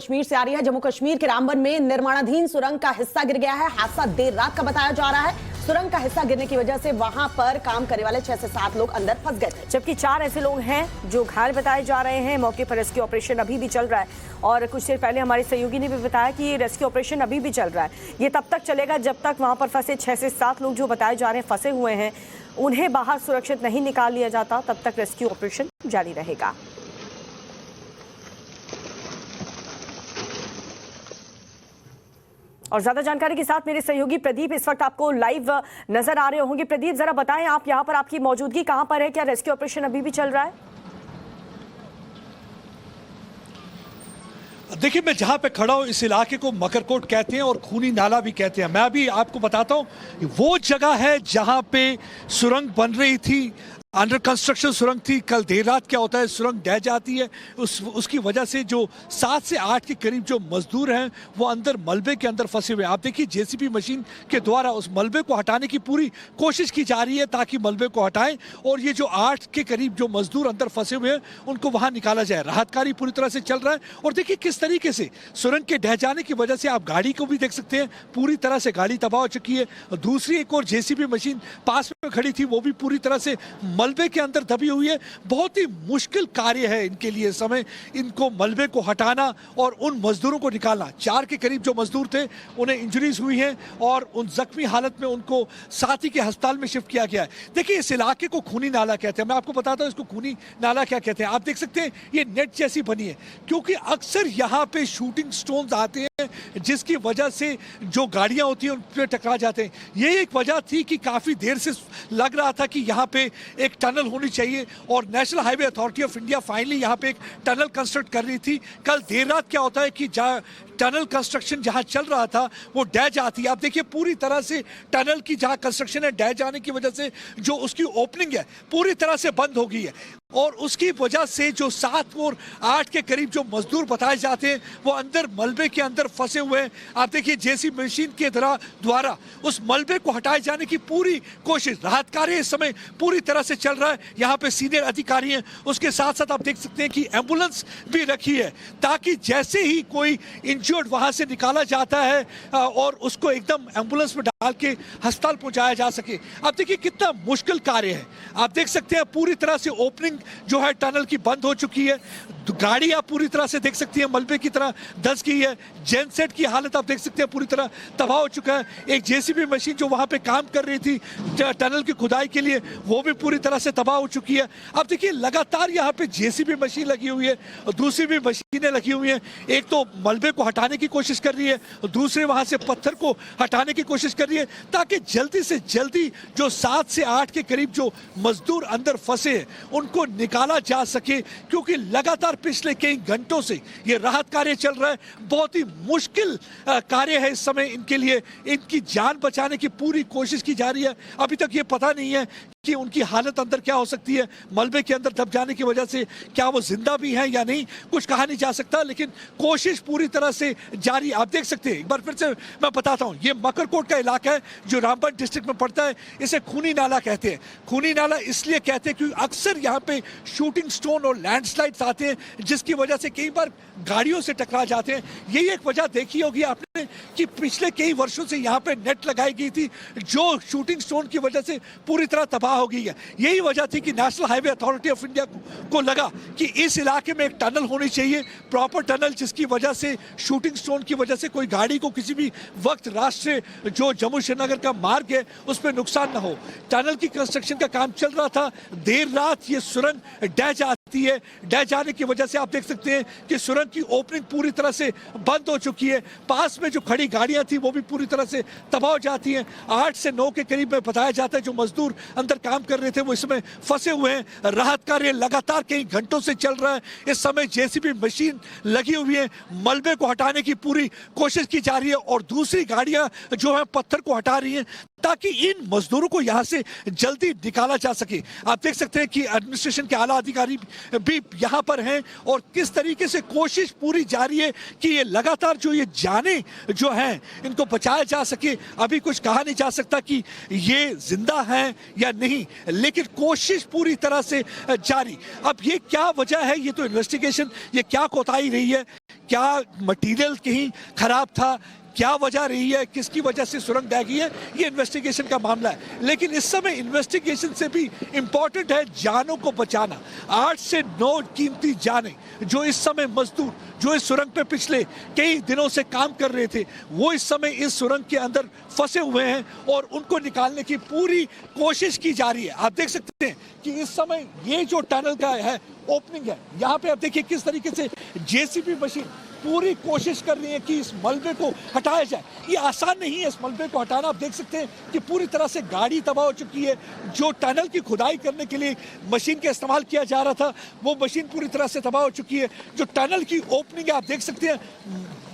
कश्मीर से आ रही है। जम्मू कश्मीर के रामबन में निर्माणाधीन सुरंग का हिस्सा गिर गया है। हादसा देर रात का बताया जा रहा है। सुरंग का हिस्सा गिरने की वजह से वहां पर काम करने वाले 6 से 7 लोग अंदर फंस गए थे, जबकि 4 ऐसे लोग हैं जो घायल बताए जा रहे हैं। मौके पर रेस्क्यू ऑपरेशन अभी भी चल रहा है और कुछ देर पहले हमारे सहयोगी ने भी बताया कि रेस्क्यू ऑपरेशन अभी भी चल रहा है। ये तब तक चलेगा जब तक वहां पर फंसे 6 से 7 लोग जो बताए जा रहे हैं फंसे हुए हैं, उन्हें बाहर सुरक्षित नहीं निकाल लिया जाता, तब तक रेस्क्यू ऑपरेशन जारी रहेगा। और ज्यादा जानकारी के साथ मेरे सहयोगी प्रदीप इस वक्त आपको लाइव नजर आ रहे होंगे। प्रदीप, जरा बताएं आप यहाँ पर आपकी मौजूदगी कहाँ पर है? क्या रेस्क्यू ऑपरेशन अभी भी चल रहा है? देखिए, मैं जहां पे खड़ा हूं इस इलाके को मकरकोट कहते हैं और खूनी नाला भी कहते हैं। मैं अभी आपको बताता हूं, वो जगह है जहां पे सुरंग बन रही थी, अंडर कंस्ट्रक्शन सुरंग थी। कल देर रात क्या होता है, सुरंग ढह जाती है, उसकी वजह से जो 7 से 8 के करीब जो मजदूर हैं वो अंदर मलबे के अंदर फंसे हुए हैं। आप देखिए, जेसीबी मशीन के द्वारा उस मलबे को हटाने की पूरी कोशिश की जा रही है ताकि मलबे को हटाएं और ये जो 8 के करीब जो मजदूर अंदर फंसे हुए हैं उनको वहां निकाला जाए। राहत कार्य पूरी तरह से चल रहा है और देखिए किस तरीके से सुरंग के ढह जाने की वजह से आप गाड़ी को भी देख सकते हैं, पूरी तरह से गाड़ी तबाह हो चुकी है। दूसरी एक और जेसीबी मशीन पास में खड़ी थी, वो भी पूरी तरह से मलबे के अंदर दबी हुई है। बहुत ही मुश्किल कार्य है इनके लिए समय, इनको मलबे को हटाना और उन मजदूरों को निकालना। 4 के करीब जो मजदूर थे उन्हें इंजरीज हुई हैं और उन जख्मी हालत में उनको साथ ही के अस्पताल में शिफ्ट किया गया है। देखिए, इस इलाके को खूनी नाला कहते हैं। मैं आपको बताता हूं इसको खूनी नाला क्या कहते हैं। आप देख सकते हैं ये नेट जैसी बनी है क्योंकि अक्सर यहाँ पे शूटिंग स्टोन्स आते हैं जिसकी वजह से जो गाड़ियां होती हैं उन पर टकरा जाते हैं। ये एक वजह थी कि काफी देर से लग रहा था कि यहाँ पे एक टनल होनी चाहिए और national highway authority of India finally यहाँ पे एक टनल कंस्ट्रक्ट कर रही थी। कल देर रात क्या होता है कि टनल कंस्ट्रक्शन जहां चल रहा था वो ढह जाती है। आप देखिए पूरी तरह से टनल की जहां कंस्ट्रक्शन है, ढह जाने की वजह से जो उसकी ओपनिंग है पूरी तरह से बंद हो गई है और उसकी वजह से जो 7 और 8 के करीब जो मजदूर बताए जाते हैं वो अंदर मलबे के अंदर फंसे हुए हैं। आप देखिए जेसीबी मशीन के द्वारा उस मलबे को हटाए जाने की पूरी कोशिश, राहत कार्य इस समय पूरी तरह से चल रहा है। यहाँ पे सीनियर अधिकारी हैं, उसके साथ साथ आप देख सकते हैं कि एम्बुलेंस भी रखी है ताकि जैसे ही कोई इंजर्ड वहां से निकाला जाता है और उसको एकदम एम्बुलेंस में डाल के अस्पताल पहुंचाया जा सके। आप देखिए कितना मुश्किल कार्य है। आप देख सकते हैं पूरी तरह से ओपनिंग जो है टनल की बंद हो चुकी है। गाड़ी आप पूरी तरह से देख सकती है मलबे की तरह धंस गई है। जेनसेट की हालत आप देख सकते हैं पूरी तरह तबाह हो चुका है। एक जेसीबी मशीन जो वहां पे काम कर रही थी टनल की खुदाई के लिए वो भी पूरी तरह से तबाह हो चुकी है। आप देखिए लगातार यहाँ पे जेसीबी मशीन लगी हुई है और दूसरी भी मशीनें लगी हुई हैं। एक तो मलबे को हटाने की कोशिश कर रही है, दूसरे वहां से पत्थर को हटाने की कोशिश कर रही है ताकि जल्दी से जल्दी जो 7 से 8 के करीब जो मजदूर अंदर फंसे हैं उनको निकाला जा सके, क्योंकि लगातार पिछले कई घंटों से ये राहत कार्य चल रहा है। बहुत ही मुश्किल कार्य है इस समय इनके लिए। इनकी जान बचाने की पूरी कोशिश की जा रही है। अभी तक ये पता नहीं है कि उनकी हालत अंदर क्या हो सकती है। मलबे के अंदर दब जाने की वजह से क्या वो जिंदा भी हैं या नहीं, कुछ कहा नहीं जा सकता, लेकिन कोशिश पूरी तरह से जारी। आप देख सकते हैं, एक बार फिर से मैं बताता हूं, ये मकरकोट का इलाका है जो रामबन डिस्ट्रिक्ट में पड़ता है। इसे खूनी नाला कहते हैं। खूनी नाला इसलिए कहते हैं क्योंकि अक्सर यहाँ पे शूटिंग स्टोन और लैंडस्लाइड्स आते हैं जिसकी वजह से कई बार गाड़ियों से टकरा जाते हैं। यही एक वजह देखी होगी आपने कि पिछले कई वर्षों से यहाँ पे नेट लगाई गई थी जो शूटिंग स्टोन की वजह से पूरी तरह तबाह हो गई है। यही वजह थी कि national highway authority of India को लगा कि इस इलाके में एक टनल होनी चाहिए, प्रॉपर टनल, जिसकी वजह से शूटिंग स्टोन की वजह से कोई गाड़ी को किसी भी वक्त राष्ट्रीय जो जम्मू श्रीनगर का मार्ग है उस पर नुकसान ना हो। टनल की कंस्ट्रक्शन का काम चल रहा था। देर रात ये सुरंग ढह जाती है। ढह जाने की वजह से आप देख सकते हैं कि सुरंग की ओपनिंग पूरी तरह से बंद हो चुकी है। पास में जो खड़ी गाड़ियां थी वो भी पूरी तरह से तबाह हो जाती हैं। 8 से 9 के करीब में बताया जाता है जो मजदूर अंदर काम कर रहे थे वो इसमें फंसे हुए हैं। राहत कार्य लगातार कई घंटों से चल रहा है। इस समय जेसीबी मशीन लगी हुई है, मलबे को हटाने की पूरी कोशिश की जा रही है और दूसरी गाड़ियां जो है पत्थर को हटा रही हैं ताकि इन मजदूरों को यहां से जल्दी निकाला जा सके। आप देख सकते हैं कि एडमिनिस्ट्रेशन के आला अधिकारी भी यहां पर हैं और किस तरीके से कोशिश पूरी जारी है कि ये लगातार जो ये जाने जो हैं इनको बचाया जा सके। अभी कुछ कहा नहीं जा सकता कि ये जिंदा हैं या नहीं, लेकिन कोशिश पूरी तरह से जारी। अब ये क्या वजह है, ये तो इन्वेस्टिगेशन, ये क्या कोताही रही है, क्या मटेरियल कहीं खराब था, क्या वजह रही है, किसकी वजह से सुरंग ढह गई है, ये इन्वेस्टिगेशन का मामला है। लेकिन इस समय इन्वेस्टिगेशन से भी इंपॉर्टेंट है जानों को बचाना। 8 से 9 कीमती जानें जो इस समय मजदूर जो इस सुरंग पे पिछले कई दिनों से काम कर रहे थे, वो इस समय इस सुरंग के अंदर फंसे हुए हैं और उनको निकालने की पूरी कोशिश की जा रही है। आप देख सकते हैं कि इस समय ये जो टनल का है ओपनिंग है, यहाँ पे आप देखिए किस तरीके से जेसीबी मशीन पूरी कोशिश कर रही है कि इस मलबे को हटाया जाए। ये आसान नहीं है इस मलबे को हटाना। आप देख सकते हैं कि पूरी तरह से गाड़ी तबाह हो चुकी है। जो टनल की खुदाई करने के लिए मशीन का इस्तेमाल किया जा रहा था, वो मशीन पूरी तरह से तबाह हो चुकी है। जो टनल की ओपनिंग है, आप देख सकते हैं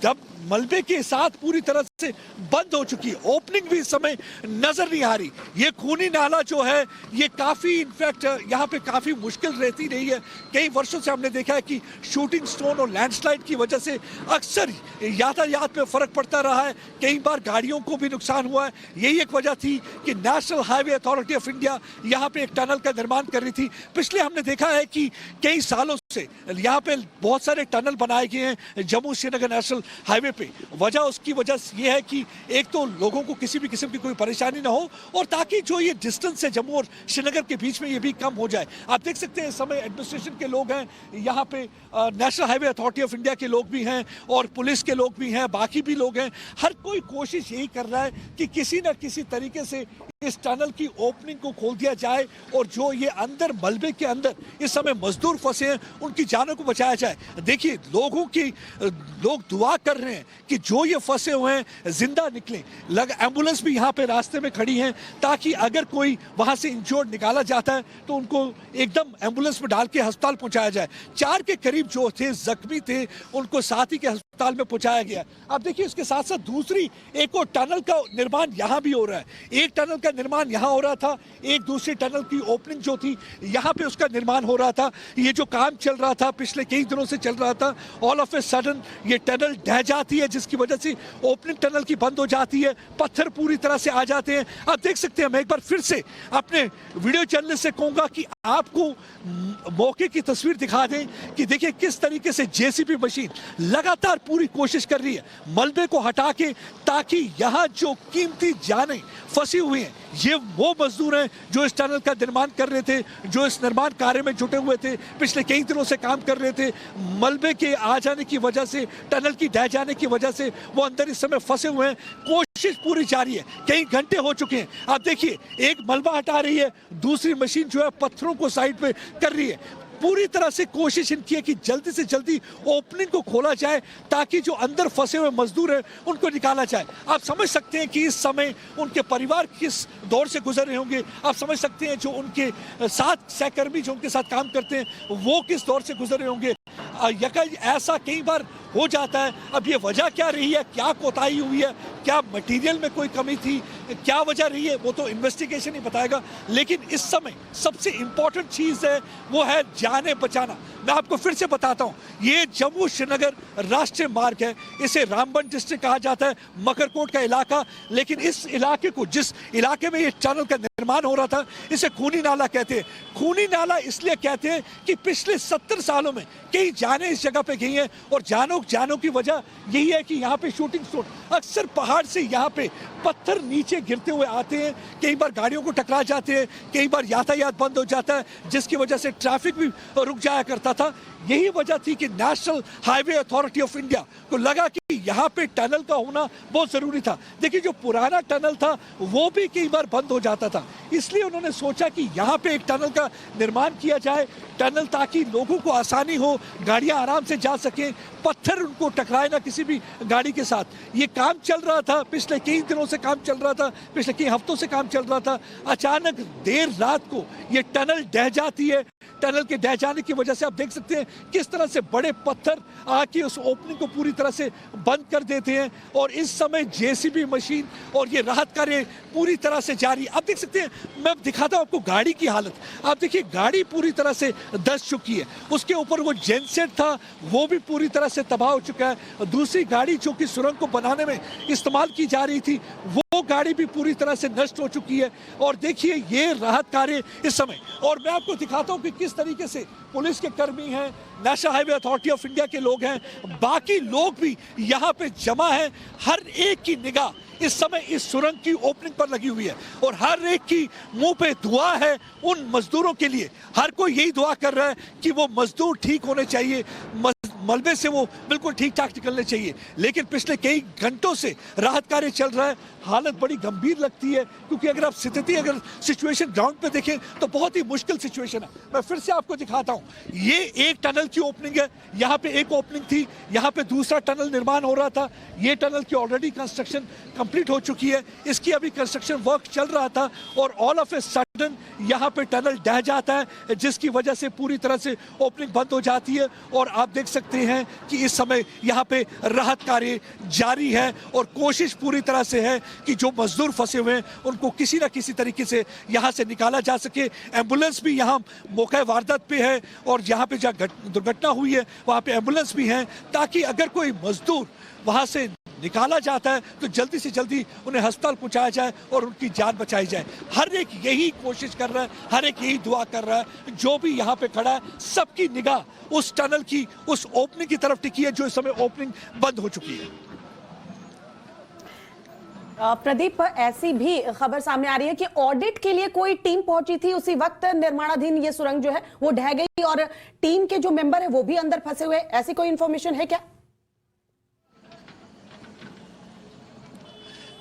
जब मलबे के साथ पूरी तरह से बंद हो चुकी है, ओपनिंग भी इस समय नजर नहीं आ रही। ये खूनी नाला जो है ये काफी इनफैक्ट यहाँ पे काफी मुश्किल रहती रही है। कई वर्षों से हमने देखा है कि शूटिंग स्टोन और लैंडस्लाइड की वजह से अक्सर यातायात में फर्क पड़ता रहा है। कई बार गाड़ियों को भी नुकसान हुआ है। यही एक वजह थी कि national highway authority of India यहाँ पे एक टनल का निर्माण कर रही थी। पिछले हमने देखा है कि कई सालों से यहाँ पे बहुत सारे टनल बनाए गए हैं जम्मू श्रीनगर नेशनल हाईवे पे। वजह उसकी वजह ये है कि एक तो लोगों को किसी भी किस्म की कोई परेशानी ना हो और ताकि जो ये डिस्टेंस है जम्मू और श्रीनगर के बीच में ये भी कम हो जाए। आप देख सकते हैं इस समय एडमिनिस्ट्रेशन के लोग हैं यहाँ पे, national highway authority of India के लोग भी हैं और पुलिस के लोग भी हैं, बाकी भी लोग हैं। हर कोई कोशिश यही कर रहा है कि किसी न किसी तरीके से इस टनल की ओपनिंग को खोल दिया जाए और जो ये अंदर मलबे के अंदर इस समय मजदूर फंसे हैं उनकी जानों को बचाया जाए। देखिए लोग दुआ कर रहे हैं कि जो ये फंसे हुए हैं जिंदा निकलें। एम्बुलेंस भी यहाँ पे रास्ते में खड़ी हैं ताकि अगर कोई वहां से इंजर्ड निकाला जाता है तो उनको एकदम एम्बुलेंस में डाल के अस्पताल पहुंचाया जाए। 4 के करीब जो थे जख्मी थे उनको साथ ही के अस्पताल में पहुंचाया गया। अब देखिए उसके साथ साथ दूसरी एक और टनल का निर्माण यहाँ भी हो रहा है। एक टनल का निर्माण यहाँ हो रहा था, एक दूसरी टनल की ओपनिंग जो थी यहाँ पे उसका निर्माण हो रहा था। ये जो काम चल रहा था पिछले कई दिनों से चल रहा था, ऑल ऑफ ए सडन ये टनल ढह जाती है जिसकी वजह से ओपनिंग टनल की बंद हो जाती है, पत्थर पूरी तरह से आ जाते हैं। आप देख सकते हैं, मैं एक बार फिर से अपने वीडियो जर्नलिस्ट से कहूंगा कि आपको मौके की तस्वीर दिखा दें कि देखिए किस तरीके से जेसीबी मशीन लगातार पूरी कोशिश कर रही है मलबे को हटा के, ताकि यहाँ जो कीमती जानें फंसी हुई हैं, ये वो मजदूर हैं जो इस टनल का निर्माण कर रहे थे, जो इस निर्माण कार्य में जुटे हुए थे, पिछले कई दिनों से काम कर रहे थे। मलबे के आ जाने की वजह से, टनल की ढह जाने की वजह से वो अंदर इस समय फंसे हुए हैं। कोशिश पूरी जारी है, कई घंटे हो चुके हैं। आप देखिए एक मलबा हटा रही है, दूसरी मशीन जो है पत्थरों को साइड पे कर रही है। पूरी तरह से कोशिश इनकी है कि जल्दी से जल्दी ओपनिंग को खोला जाए ताकि जो अंदर फंसे हुए मजदूर हैं उनको निकाला जाए। आप समझ सकते हैं कि इस समय उनके परिवार किस दौर से गुजर रहे होंगे। आप समझ सकते हैं जो उनके साथ सहकर्मी जो उनके साथ काम करते हैं वो किस दौर से गुजर रहे होंगे। ऐसा कई बार हो जाता है। अब ये वजह क्या रही है, क्या कोताही हुई है, क्या मटेरियल में कोई कमी थी, क्या वजह रही है, वो तो इन्वेस्टिगेशन ही बताएगा। लेकिन इस समय सबसे इंपॉर्टेंट चीज है वो है जाने बचाना। मैं आपको फिर से बताता हूं, ये जम्मू श्रीनगर राष्ट्रीय मार्ग है, इसे रामबन डिस्ट्रिक्ट कहा जाता है, मकरकोट का इलाका। लेकिन इस इलाके को, जिस इलाके में ये टनल का निर्माण हो रहा था, इसे खूनी नाला कहते हैं। खूनी नाला इसलिए कहते हैं कि पिछले 70 सालों में कई जानें इस जगह पे गई हैं और जानों की वजह यही है कि यहाँ पे शूटिंग स्टोन अक्सर पहाड़ से यहाँ पे पत्थर नीचे गिरते हुए आते हैं। कई बार गाड़ियों को टकरा जाते हैं, कई बार यातायात बंद हो जाता है जिसकी वजह से ट्रैफिक भी रुक जाया करता था। यही वजह थी कि national highway authority of India को लगा कि यहाँ पे टनल का होना बहुत जरूरी था। देखिए जो पुराना टनल था वो भी कई बार बंद हो जाता था, इसलिए उन्होंने सोचा कि यहाँ पे एक टनल का निर्माण किया जाए। टनल ताकि लोगों को आसानी हो, गाड़ियां आराम से जा सकें, पत्थर उनको टकराए ना किसी भी गाड़ी के साथ। ये काम चल रहा था, पिछले कई दिनों से काम चल रहा था, पिछले कई हफ्तों से काम चल रहा था। अचानक देर रात को ये टनल ढह जाती है। टनल के ढह जाने की वजह से आप देख सकते हैं किस तरह से बड़े पत्थर आके उस ओपनिंग को पूरी तरह से बंद कर देते हैं और इस समय जेसीबी मशीन और ये राहत कार्य पूरी तरह से जारी। आप देख सकते हैं, मैं दिखाता हूं आपको गाड़ी की हालत। आप देखिए गाड़ी पूरी तरह से धंस चुकी है, उसके ऊपर वो जेनसेट था वो भी पूरी तरह से तबाह हो चुका है। दूसरी गाड़ी जो कि सुरंग को बनाने में इस्तेमाल की जा रही थी वो वो गाड़ी भी पूरी तरह से नष्ट हो चुकी है। और देखिए ये राहत कार्य इस समय, और मैं आपको दिखाता हूं कि किस तरीके से पुलिस के कर्मी हैं, national highway authority of India के लोग हैं, बाकी लोग भी यहाँ पे जमा हैं। हर एक की निगाह इस समय इस सुरंग की ओपनिंग पर लगी हुई है और हर एक की मुंह पे दुआ है उन मजदूरों के लिए। हर कोई यही दुआ कर रहा है कि वो मजदूर ठीक होने चाहिए, मलबे से वो बिल्कुल ठीक ठाक निकलने चाहिए। लेकिन पिछले कई घंटों से राहत कार्य चल रहा है। हालत बड़ी गंभीर लगती है, क्योंकि अगर सिचुएशन ग्राउंड पे देखें तो बहुत ही मुश्किल सिचुएशन है। मैं फिर से आपको दिखाता हूं, ये एक टनल की ओपनिंग है। यहाँ पे एक ओपनिंग थी, यहाँ पे दूसरा टनल निर्माण हो रहा था। ये टनल की ऑलरेडी कंस्ट्रक्शन कंप्लीट हो चुकी है, इसकी अभी कंस्ट्रक्शन वर्क चल रहा था और ऑल ऑफ ए सडन यहाँ पे टनल ढह जाता है, जिसकी वजह से पूरी तरह से ओपनिंग बंद हो जाती है। और आप देख सकते हैं कि इस समय यहाँ पे राहत कार्य जारी है और कोशिश पूरी तरह से है कि जो मजदूर फंसे हुए हैं उनको किसी ना किसी तरीके से यहाँ से निकाला जा सके। एम्बुलेंस भी यहाँ मौके वारदात पे है और यहाँ पे जहाँ दुर्घटना हुई है वहाँ पे एम्बुलेंस भी है, ताकि अगर कोई मजदूर वहाँ से निकाला जाता है तो जल्दी से जल्दी उन्हें अस्पताल पहुंचाया जाए और उनकी जान बचाई जाए। हर एक यही कोशिश कर रहा है, हर एक यही दुआ कर रहा है। जो भी यहाँ पे खड़ा है सबकी निगाह उस टनल की, उस ओपनिंग की तरफ टिकी है जो इस समय ओपनिंग बंद हो चुकी है। प्रदीप, ऐसी भी खबर सामने आ रही है कि ऑडिट के लिए कोई टीम पहुंची थी, उसी वक्त निर्माणाधीन ये सुरंग जो है वो ढह गई और टीम के जो मेंबर है वो भी अंदर फंसे हुए। ऐसी कोई इंफॉर्मेशन है क्या?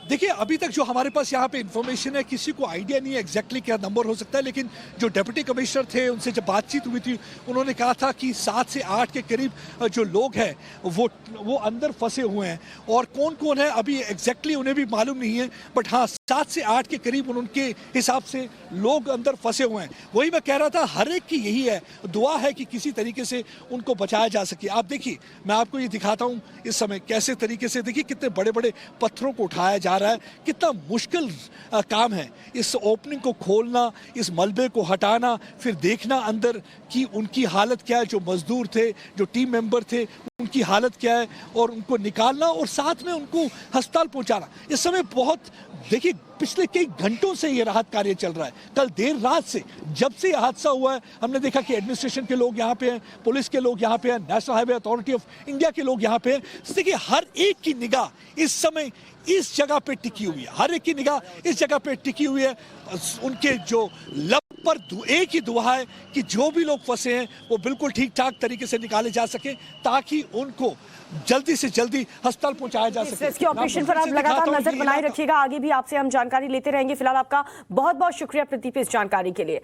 देखिए अभी तक जो हमारे पास यहाँ पे इंफॉर्मेशन है, किसी को आइडिया नहीं है एग्जैक्टली क्या नंबर हो सकता है। लेकिन जो डिप्टी कमिश्नर थे उनसे जब बातचीत हुई थी उन्होंने कहा था कि 7 से 8 के करीब जो लोग हैं वो अंदर फंसे हुए हैं। और कौन कौन है अभी एग्जैक्टली उन्हें भी मालूम नहीं है, बट हाँ 7 से 8 के करीब उनके हिसाब से लोग अंदर फंसे हुए हैं। वही मैं कह रहा था, हर एक की यही है, दुआ है कि किसी तरीके से उनको बचाया जा सके। आप देखिए मैं आपको ये दिखाता हूँ इस समय कैसे तरीके से, देखिए कितने बड़े बड़े पत्थरों को उठाया जा रहा है, कितना मुश्किल काम है इस ओपनिंग को खोलना, इस मलबे को हटाना, फिर देखना अंदर कि उनकी हालत क्या है, जो मजदूर थे, जो टीम मेंबर थे उनकी हालत क्या है, और उनको निकालना और साथ में उनको अस्पताल पहुंचाना। इस समय बहुत, देखिए पिछले कई घंटों से ये राहत कार्य चल रहा है। कल देर रात से जब से यह हादसा हुआ है हमने देखा कि एडमिनिस्ट्रेशन के लोग यहाँ पे हैं, पुलिस के लोग यहाँ पे हैं, national highway authority of India के लोग यहाँ पे हैं। देखिए हर एक की निगाह इस समय इस जगह पे टिकी हुई है, हर एक की निगाह इस जगह पे टिकी हुई है। उनके जो लब पर एक ही दुआ है कि जो भी लोग फंसे हैं वो बिल्कुल ठीक ठाक तरीके से निकाले जा सके, ताकि उनको जल्दी से जल्दी अस्पताल पहुंचाया जा सके। इसके ऑपरेशन पर आप लगातार नजर बनाए रखिएगा, आगे भी आपसे हम जानकारी लेते रहेंगे। फिलहाल आपका बहुत बहुत शुक्रिया प्रदीप इस जानकारी के लिए।